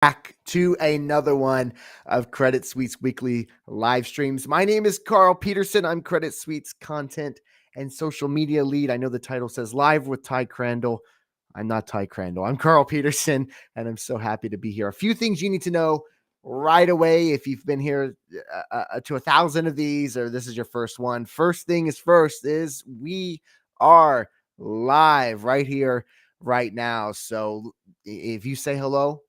Back to another one of Credit Suite's weekly live streams. My name is Carl Peterson. I'm Credit Suite's content and social media lead. I know the title says Live with Ty Crandall. I'm not Ty Crandall. I'm Carl Peterson, and I'm so happy to be here. A few things you need to know right away if you've been here to 1,000 of these or this is your first one. First thing is first is we are live right here, right now. So if you say hello,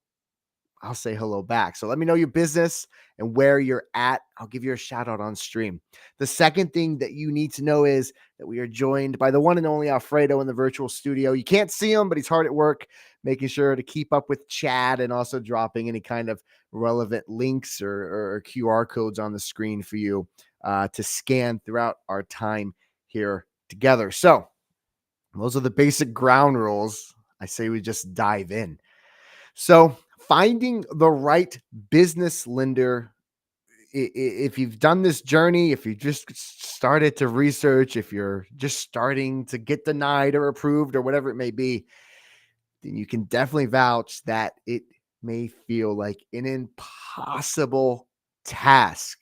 I'll say hello back. So let me know your business and where you're at. I'll give you a shout out on stream. The second thing that you need to know is that we are joined by the one and only Alfredo in the virtual studio. You can't see him, but he's hard at work, making sure to keep up with chat and also dropping any kind of relevant links or QR codes on the screen for you to scan throughout our time here together. So those are the basic ground rules. I say we just dive in. So finding the right business lender, if you've done this journey, if you just started to research, if you're just starting to get denied or approved or whatever it may be, then you can definitely vouch that it may feel like an impossible task,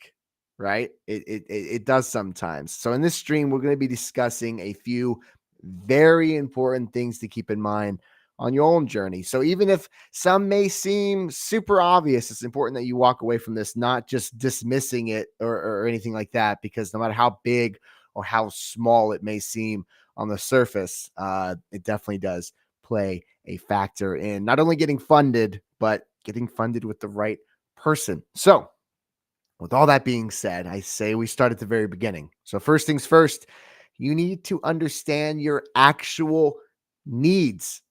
right? It does sometimes. So in this stream, we're going to be discussing a few very important things to keep in mind on your own journey. So even if some may seem super obvious, it's important that you walk away from this not just dismissing it or anything like that, because no matter how big or how small it may seem on the surface, it definitely does play a factor in not only getting funded, but getting funded with the right person. So with all that being said, I say we start at the very beginning. So first things first, you need to understand your actual needs,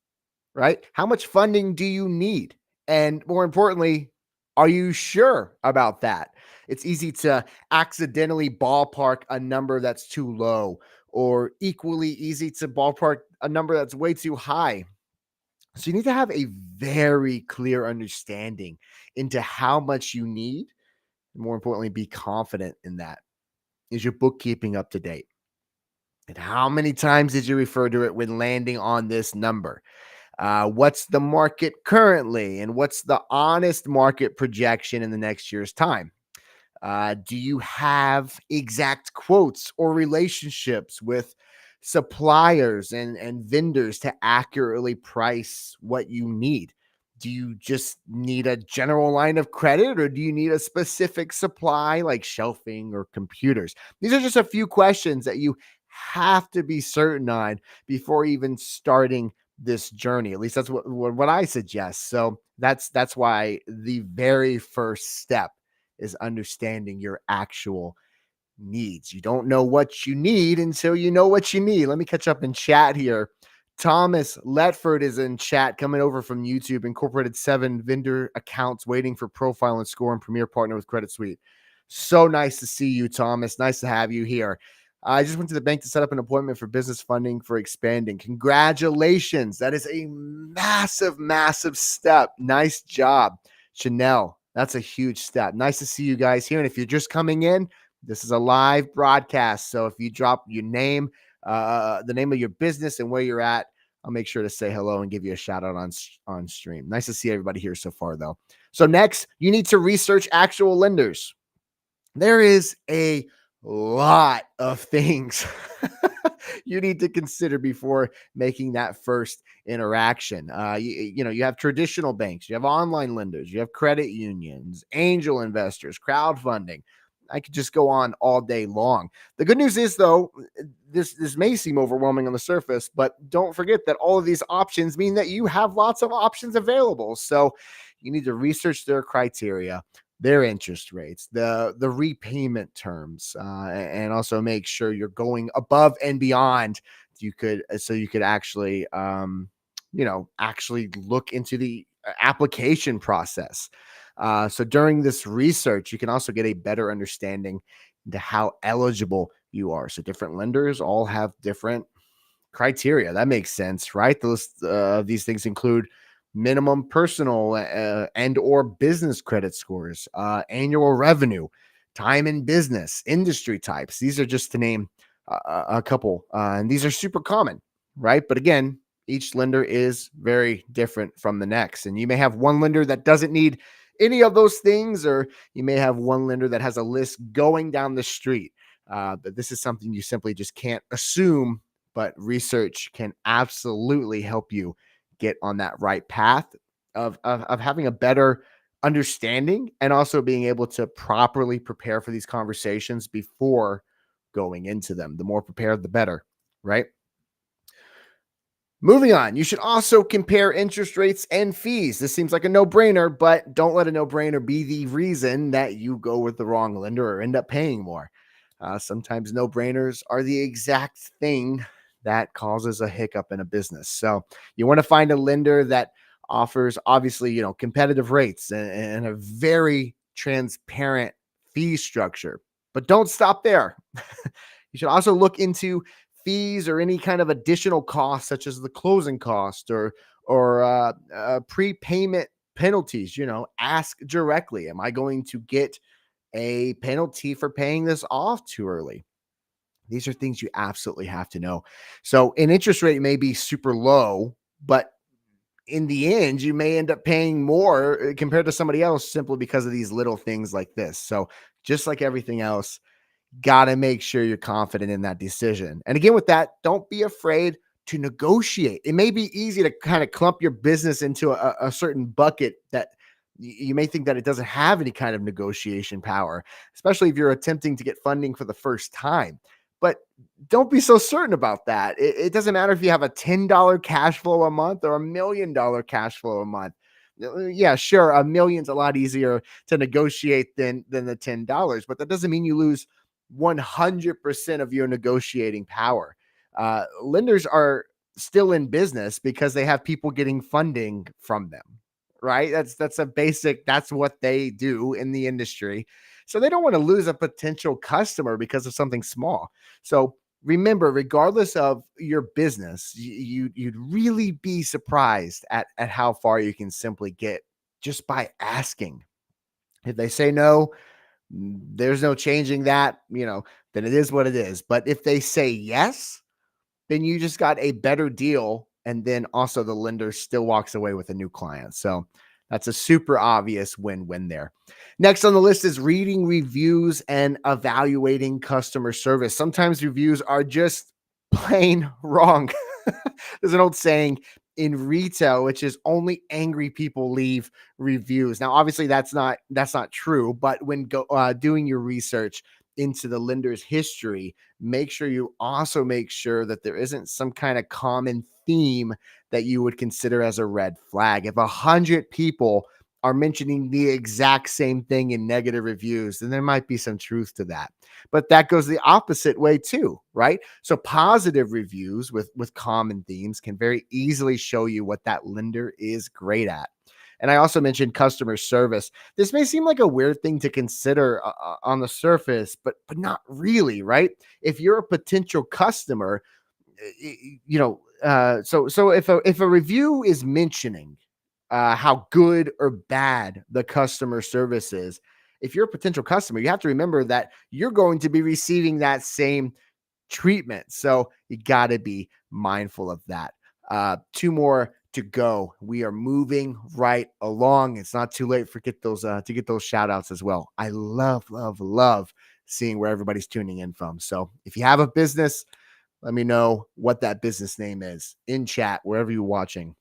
right? How much funding do you need? And more importantly, are you sure about that? It's easy to accidentally ballpark a number that's too low, or equally easy to ballpark a number that's way too high. So you need to have a very clear understanding into how much you need. And more importantly, be confident in that. Is your bookkeeping up to date? And how many times did you refer to it when landing on this number? What's the market currently? And what's the honest market projection in the next year's time? Do you have exact quotes or relationships with suppliers and vendors to accurately price what you need? Do you just need a general line of credit, or do you need a specific supply like shelving or computers? These are just a few questions that you have to be certain on before even starting this journey. At least that's what I suggest. So that's why the very first step is understanding your actual needs. You don't know what you need until you know what you need. Let me catch up in chat here. Thomas Letford is in chat, coming over from YouTube. Incorporated 7 vendor accounts, waiting for profile and score and premier partner with Credit Suite. So nice to see you, Thomas. Nice to have you here. I just went to the bank to set up an appointment for business funding for expanding. Congratulations. That is a massive, massive step. Nice job, Chanel. That's a huge step. Nice to see you guys here. And if you're just coming in, this is a live broadcast. So if you drop your name, the name of your business and where you're at, I'll make sure to say hello and give you a shout out on stream. Nice to see everybody here so far, though. So next, you need to research actual lenders. There is a lot of things you need to consider before making that first interaction. You have traditional banks, you have online lenders, you have credit unions, angel investors, crowdfunding. I could just go on all day long. The good news is, though, this may seem overwhelming on the surface, but don't forget that all of these options mean that you have lots of options available. So you need to research their criteria, their interest rates, the repayment terms, and also make sure you're going above and beyond. You could actually, actually look into the application process. So during this research, you can also get a better understanding into how eligible you are. So different lenders all have different criteria. That makes sense, right? These things include minimum personal and or business credit scores, annual revenue, time in business, industry types. These are just to name a couple, and these are super common, right? But again, each lender is very different from the next. And you may have one lender that doesn't need any of those things, or you may have one lender that has a list going down the street. But this is something you simply just can't assume, but research can absolutely help you get on that right path of having a better understanding and also being able to properly prepare for these conversations before going into them. The more prepared, the better, right? Moving on, you should also compare interest rates and fees. This seems like a no brainer, but don't let a no brainer be the reason that you go with the wrong lender or end up paying more. Sometimes no brainers are the exact thing that causes a hiccup in a business. So you want to find a lender that offers, obviously, competitive rates and a very transparent fee structure. But don't stop there. You should also look into fees or any kind of additional costs, such as the closing cost or prepayment penalties. Ask directly, am I going to get a penalty for paying this off too early? These are things you absolutely have to know. So an interest rate may be super low, but in the end, you may end up paying more compared to somebody else simply because of these little things like this. So just like everything else, got to make sure you're confident in that decision. And again, with that, don't be afraid to negotiate. It may be easy to kind of clump your business into a certain bucket that you may think that it doesn't have any kind of negotiation power, especially if you're attempting to get funding for the first time. But don't be so certain about that. It doesn't matter if you have a $10 cash flow a month or $1 million cash flow a month. Yeah, sure, a million's a lot easier to negotiate than the $10, but that doesn't mean you lose 100% of your negotiating power. Lenders are still in business because they have people getting funding from them, right? That's a basic, that's what they do in the industry. So they don't want to lose a potential customer because of something small. So remember, regardless of your business, you'd really be surprised at how far you can simply get just by asking. If they say no, there's no changing that, then it is what it is. But if they say yes, then you just got a better deal. And then also the lender still walks away with a new client. So that's a super obvious win-win there. Next on the list is reading reviews and evaluating customer service. Sometimes reviews are just plain wrong. There's an old saying in retail, which is only angry people leave reviews. Now, obviously, that's not true. But when doing your research into the lender's history, make sure that there isn't some kind of common theme that you would consider as a red flag. If 100 people are mentioning the exact same thing in negative reviews, then there might be some truth to that. But that goes the opposite way too, right? So positive reviews with common themes can very easily show you what that lender is great at. And I also mentioned customer service. This may seem like a weird thing to consider on the surface, but not really, right? If you're a potential customer, so if a review is mentioning how good or bad the customer service is, if you're a potential customer, you have to remember that you're going to be receiving that same treatment. So you got to be mindful of that. Two more to go. We are moving right along. It's not too late for to get those shout outs as well. I love seeing where everybody's tuning in from. So if you have a business, let me know what that business name is in chat, wherever you're watching.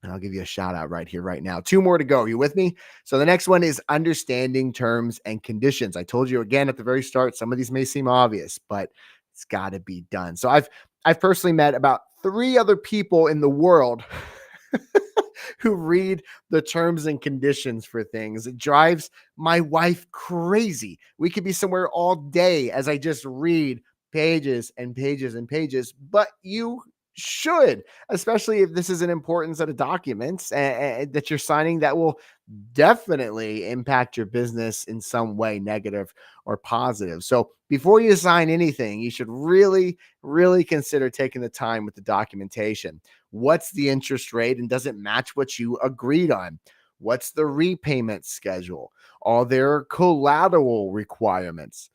And I'll give you a shout out right here, right now. Two more to go. Are you with me? So the next one is understanding terms and conditions. I told you again at the very start, some of these may seem obvious, but it's got to be done. So I've personally met about 3 other people in the world who read the terms and conditions for things. It drives my wife crazy. We could be somewhere all day as I just read pages and pages and pages, but you should, especially if this is an important set of documents that you're signing that will definitely impact your business in some way, negative or positive. So before you sign anything, you should really consider taking the time with the documentation. What's the interest rate and does it match what you agreed on? What's the repayment schedule? Are there collateral requirements?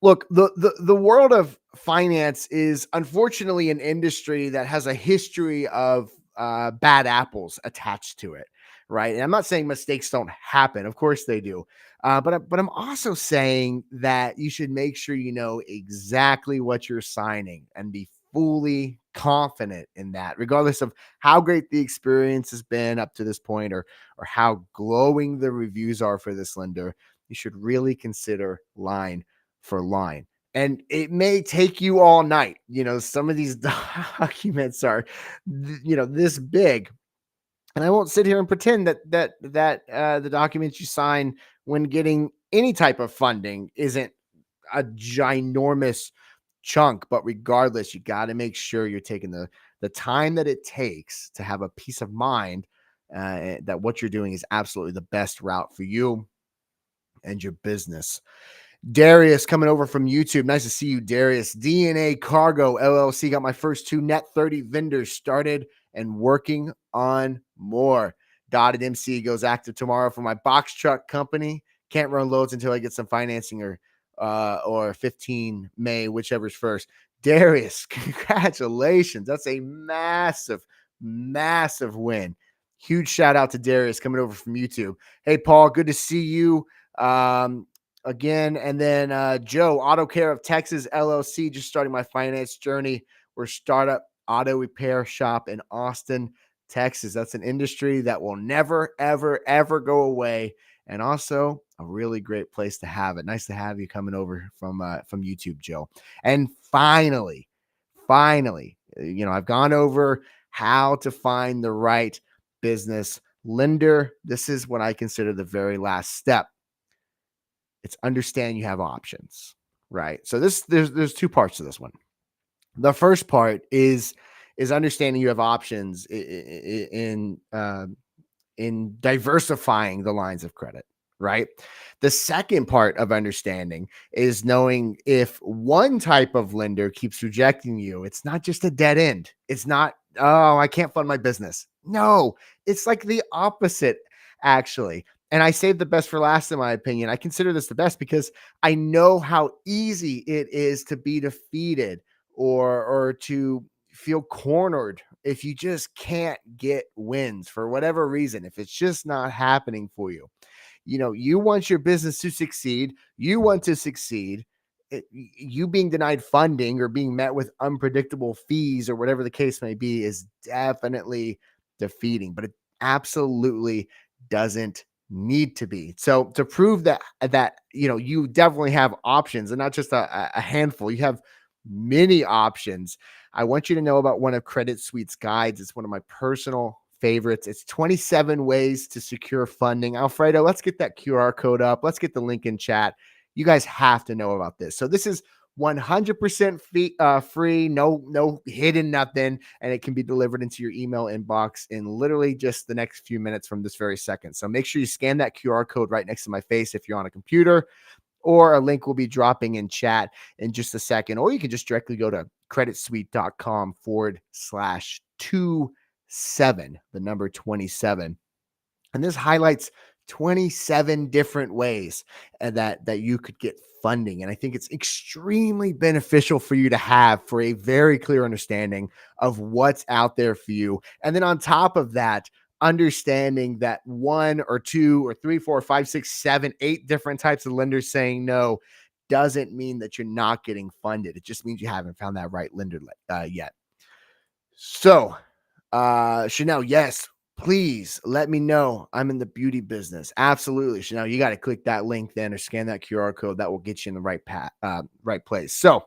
Look, the world of finance is unfortunately an industry that has a history of bad apples attached to it, right? And I'm not saying mistakes don't happen; of course they do. But I'm also saying that you should make sure you know exactly what you're signing and be fully confident in that, regardless of how great the experience has been up to this point, or how glowing the reviews are for this lender. You should really consider line for line. And it may take you all night. Some of these documents are, this big. And I won't sit here and pretend that the documents you sign when getting any type of funding isn't a ginormous chunk. But regardless, you got to make sure you're taking the time that it takes to have a peace of mind that what you're doing is absolutely the best route for you and your business. Darius coming over from YouTube. Nice to see you, Darius. DNA Cargo LLC got my first 2 net 30 vendors started and working on more. Dotted MC goes active tomorrow for my box truck company. Can't run loads until I get some financing or 15 May, whichever's first. Darius, congratulations. That's a massive, massive win. Huge shout out to Darius coming over from YouTube. Hey, Paul, good to see you. Again. And then Joe, Auto Care of Texas LLC, just starting my finance journey. We're startup auto repair shop in Austin, Texas. That's an industry that will never, ever, ever go away. And also a really great place to have it. Nice to have you coming over from YouTube, Joe. And finally, I've gone over how to find the right business lender. This is what I consider the very last step. It's understand you have options, right? So there's 2 parts to this one. The first part is understanding you have options in diversifying the lines of credit, right? The second part of understanding is knowing if one type of lender keeps rejecting you, it's not just a dead end. It's not, oh, I can't fund my business. No, it's like the opposite, actually. And I saved the best for last, in my opinion. I consider this the best because I know how easy it is to be defeated or to feel cornered if you just can't get wins for whatever reason, if it's just not happening for you. You want your business to succeed. You want to succeed. You being denied funding or being met with unpredictable fees or whatever the case may be is definitely defeating, but it absolutely doesn't need to be. So to prove that you definitely have options and not just a handful, you have many options. I want you to know about one of Credit Suite's guides. It's one of my personal favorites. It's 27 ways to secure funding. Alfredo, let's get that QR code up. Let's get the link in chat. You guys have to know about this. So this is 100% free, no hidden nothing, and it can be delivered into your email inbox in literally just the next few minutes from this very second. So make sure you scan that QR code right next to my face if you're on a computer, or a link will be dropping in chat in just a second, or you can just directly go to creditsuite.com/27, the number 27. And this highlights 27 different ways that you could get funding. And I think it's extremely beneficial for you to have for a very clear understanding of what's out there for you. And then on top of that, understanding that 1 or 2 or 3, 4, 5, 6, 7, 8 different types of lenders saying no doesn't mean that you're not getting funded. It just means you haven't found that right lender yet. So, Chanel, yes, please let me know. I'm in the beauty business. Absolutely. Chanel, you got to click that link then or scan that QR code. That will get you in the right place. So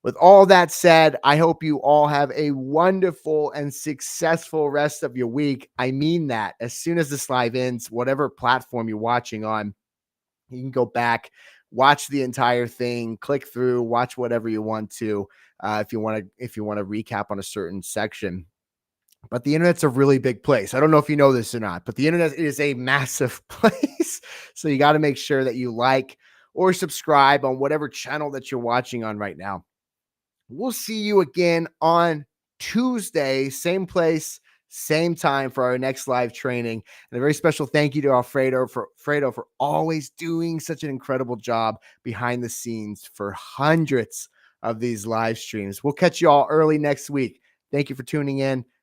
with all that said, I hope you all have a wonderful and successful rest of your week. I mean that. As soon as this live ends, whatever platform you're watching on, you can go back, watch the entire thing, click through, watch whatever you want to, if you want to recap on a certain section. But the internet's a really big place. I don't know if you know this or not, but the internet is a massive place. So you got to make sure that you like or subscribe on whatever channel that you're watching on right now. We'll see you again on Tuesday, same place, same time for our next live training. And a very special thank you to Alfredo for always doing such an incredible job behind the scenes for hundreds of these live streams. We'll catch you all early next week. Thank you for tuning in.